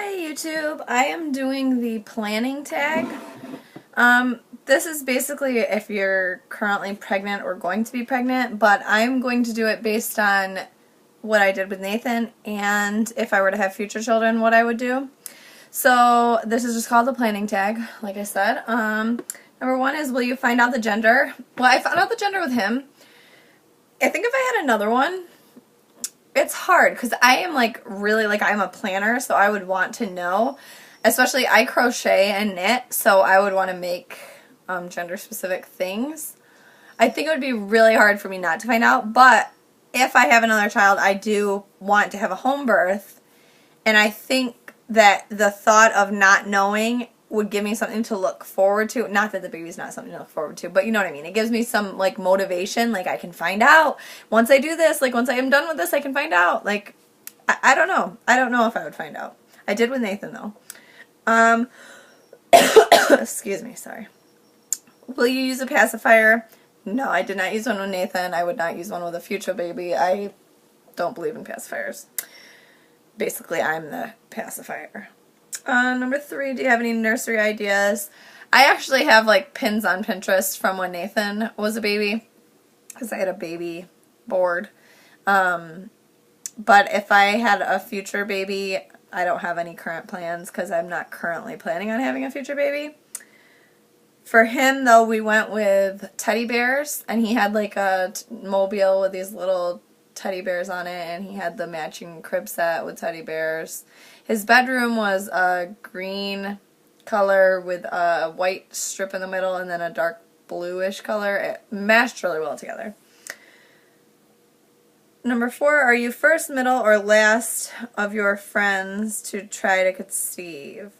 Hi YouTube, I am doing the planning tag. This is basically if you're currently pregnant or going to be pregnant, but I'm going to do it based on what I did with Nathan and if I were to have future children, what I would do. So this is just called the planning tag, like I said. Number one is, will you find out the gender? Well, I found out the gender with him. I think if I had another one, it's hard because I am I'm a planner, so I would want to know. Especially I crochet and knit, so I would want to make gender specific things. I think it would be really hard for me not to find out, but if I have another child, I do want to have a home birth, and I think that the thought of not knowing would give me something to look forward to. Not that the baby's not something to look forward to, but you know what I mean. It gives me some, motivation. I can find out. Once I do this, once I am done with this, I can find out. I don't know. I don't know if I would find out. I did with Nathan, though. Excuse me, sorry. Will you use a pacifier? No, I did not use one with Nathan. I would not use one with a future baby. I don't believe in pacifiers. Basically, I'm the pacifier. Number 3, do you have any nursery ideas? I actually have pins on Pinterest from when Nathan was a baby, because I had a baby board. But if I had a future baby, I don't have any current plans because I'm not currently planning on having a future baby. For him, though, we went with teddy bears, and he had a mobile with these little teddy bears on it, and he had the matching crib set with teddy bears. His bedroom was a green color with a white strip in the middle and then a dark bluish color. It matched really well together. Number 4, are you first, middle, or last of your friends to try to conceive?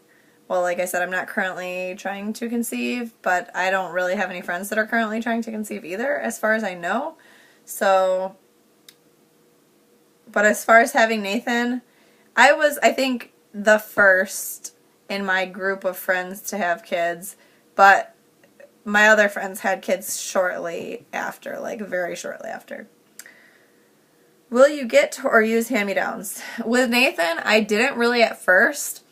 Well, like I said, I'm not currently trying to conceive, but I don't really have any friends that are currently trying to conceive either, as far as I know. So, but as far as having Nathan, I was, I think, the first in my group of friends to have kids, but my other friends had kids shortly after, very shortly after. Will you get or use hand-me-downs? With Nathan, I didn't really at first,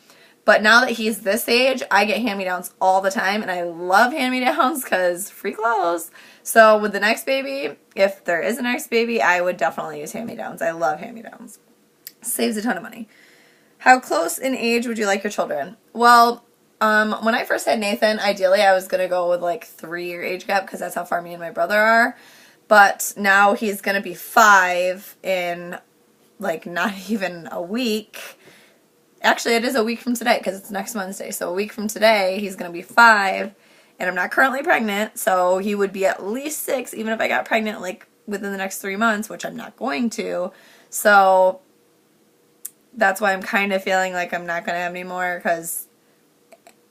but now that he's this age, I get hand-me-downs all the time, and I love hand-me-downs because free clothes. So with the next baby, if there is a next baby, I would definitely use hand-me-downs. I love hand-me-downs. Saves a ton of money. How close in age would you like your children? Well, when I first had Nathan, ideally I was going to go with 3-year age gap because that's how far me and my brother are. But now he's going to be 5 in not even a week. Actually, it is a week from today because it's next Wednesday. So a week from today, he's going to be 5, and I'm not currently pregnant, so he would be at least 6 even if I got pregnant within the next 3 months, which I'm not going to. So that's why I'm kind of feeling like I'm not going to have any more, because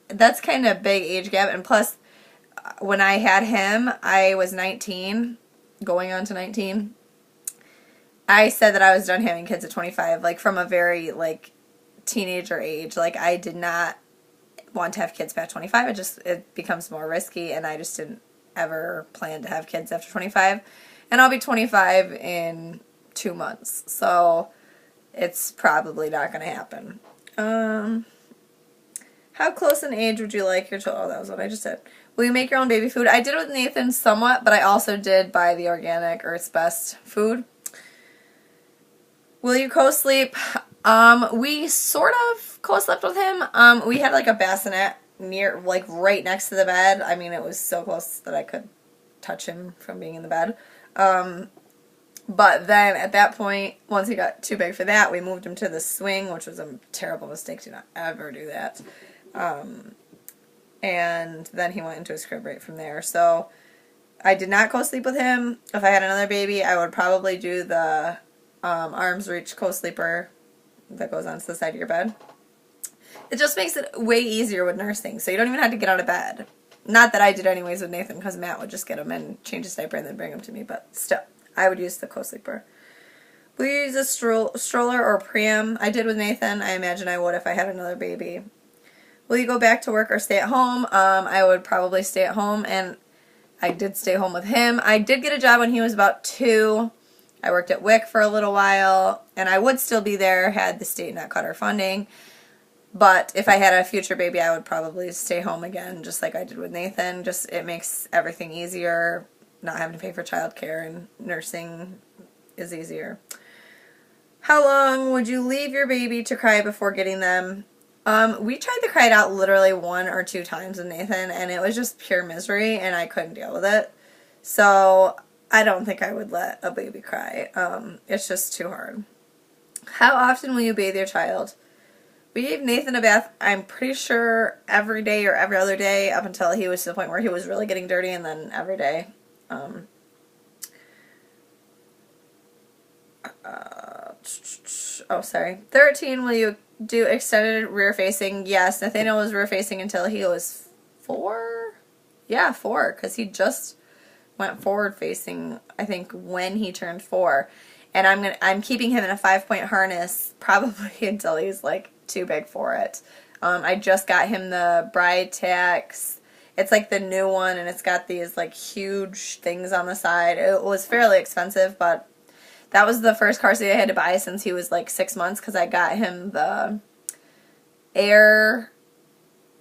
that's kind of a big age gap. And plus, when I had him, I was 19, going on to 19. I said that I was done having kids at 25, from a very, teenager age. I did not want to have kids past 25. It becomes more risky, and I just didn't ever plan to have kids after 25. And I'll be 25 in 2 months, so it's probably not going to happen. How close in age would you like your child? Oh, that was what I just said. Will you make your own baby food? I did it with Nathan somewhat, but I also did buy the organic Earth's Best food. Will you co-sleep? We sort of co-slept with him. We had a bassinet near, right next to the bed. I mean, it was so close that I could touch him from being in the bed. But then at that point, once he got too big for that, we moved him to the swing, which was a terrible mistake. Do not ever do that. And then he went into his crib right from there. So I did not co-sleep with him. If I had another baby, I would probably do the arm's reach co-sleeper that goes onto the side of your bed. It just makes it way easier with nursing, so you don't even have to get out of bed. Not that I did anyways with Nathan, because Matt would just get him and change his diaper and then bring him to me, but still, I would use the co-sleeper. Will you use a stroller or pram? I did with Nathan. I imagine I would if I had another baby. Will you go back to work or stay at home? I would probably stay at home, and I did stay home with him. I did get a job when he was about 2. I worked at WIC for a little while, and I would still be there had the state not cut our funding. But if I had a future baby, I would probably stay home again, just like I did with Nathan. Just it makes everything easier, not having to pay for childcare, and nursing is easier. How long would you leave your baby to cry before getting them? We tried to cry it out literally 1 or 2 times with Nathan, and it was just pure misery, and I couldn't deal with it. So I don't think I would let a baby cry. It's just too hard. How often will you bathe your child? We gave Nathan a bath, I'm pretty sure, every day or every other day up until he was to the point where he was really getting dirty, and then every day. Oh, sorry. 13, will you do extended rear facing? Yes, Nathaniel was rear facing until he was 4? Yeah, 4, because he just went forward facing, I think, when he turned 4. And I'm keeping him in a 5-point harness probably until he's like too big for it. I just got him the Bride Tax. It's like the new one, and it's got these like huge things on the side. It was fairly expensive, but that was the first car seat I had to buy since he was like 6 months, because I got him the Air,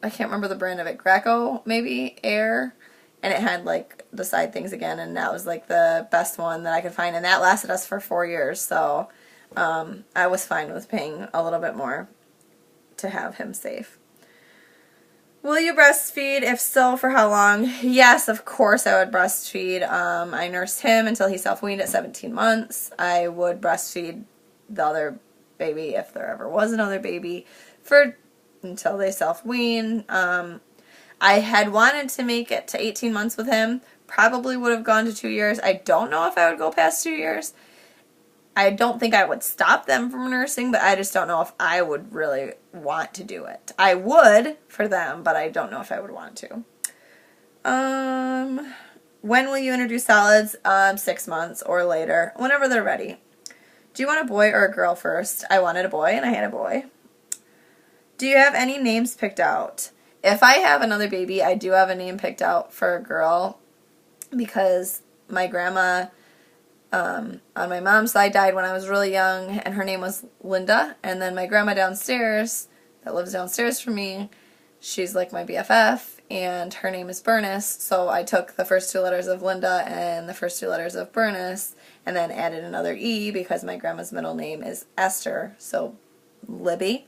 I can't remember the brand of it, Greco maybe, Air, and it had like the side things again, and that was like the best one that I could find, and that lasted us for 4 years, so I was fine with paying a little bit more to have him safe. Will you breastfeed? If so, for how long? Yes, of course I would breastfeed. I nursed him until he self-weaned at 17 months. I would breastfeed the other baby, if there ever was another baby, until they self-wean. I had wanted to make it to 18 months with him. Probably would have gone to 2 years. I don't know if I would go past 2 years. I don't think I would stop them from nursing, but I just don't know if I would really want to do it. I would for them, but I don't know if I would want to. When will you introduce solids? 6 months or later, whenever they're ready. Do you want a boy or a girl first? I wanted a boy, and I had a boy. Do you have any names picked out? If I have another baby, I do have a name picked out for a girl, because my grandma on my mom's side died when I was really young, and her name was Linda. And then my grandma downstairs, that lives downstairs from me, she's like my BFF, and her name is Bernice. So I took the first 2 letters of Linda and the first 2 letters of Bernice, and then added another E because my grandma's middle name is Esther, so Libby.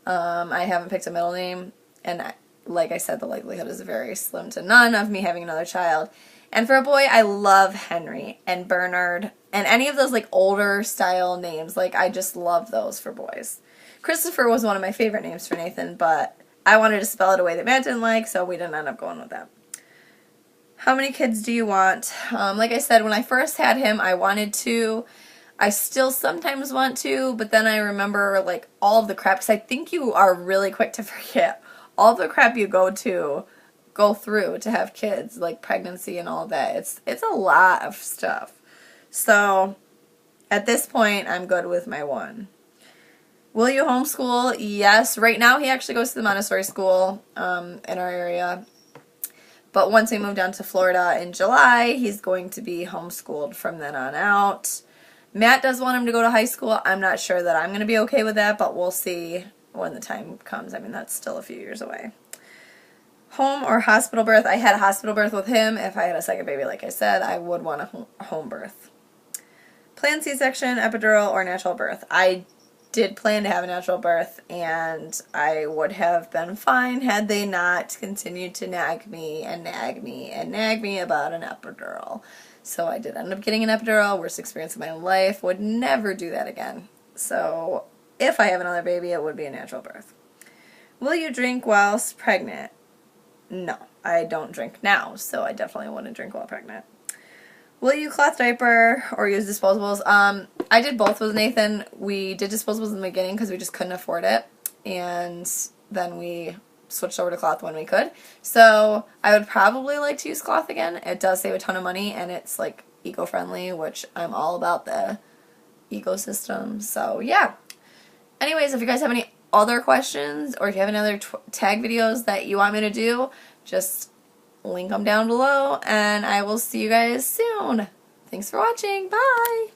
I haven't picked a middle name, and like I said, the likelihood is very slim to none of me having another child. And for a boy, I love Henry and Bernard and any of those like older style names. Like, I just love those for boys. Christopher was one of my favorite names for Nathan, but I wanted to spell it a way that Matt didn't like, so we didn't end up going with that. How many kids do you want? Like I said, when I first had him, I wanted 2. I still sometimes want 2, but then I remember like all of the crap, because I think you are really quick to forget all the crap you go through to have kids, like pregnancy and all of that. It's a lot of stuff. So at this point, I'm good with my 1. Will you homeschool? Yes. Right now, he actually goes to the Montessori school in our area. But once we move down to Florida in July, he's going to be homeschooled from then on out. Matt does want him to go to high school. I'm not sure that I'm going to be okay with that, but we'll see when the time comes. I mean, that's still a few years away. Home or hospital birth? I had a hospital birth with him. If I had a second baby, like I said, I would want a home birth. Planned C-section, epidural, or natural birth? I did plan to have a natural birth, and I would have been fine had they not continued to nag me and nag me and nag me about an epidural. So I did end up getting an epidural. Worst experience of my life. Would never do that again. So if I have another baby, it would be a natural birth. Will you drink whilst pregnant? No, I don't drink now, so I definitely wouldn't drink while pregnant. Will you cloth diaper or use disposables? I did both with Nathan. We did disposables in the beginning because we just couldn't afford it, and then we switched over to cloth when we could. So I would probably like to use cloth again. It does save a ton of money, and it's like eco-friendly, which I'm all about the ecosystem. So yeah. Anyways, if you guys have any other questions, or if you have any other tag videos that you want me to do, just link them down below, and I will see you guys soon. Thanks for watching. Bye!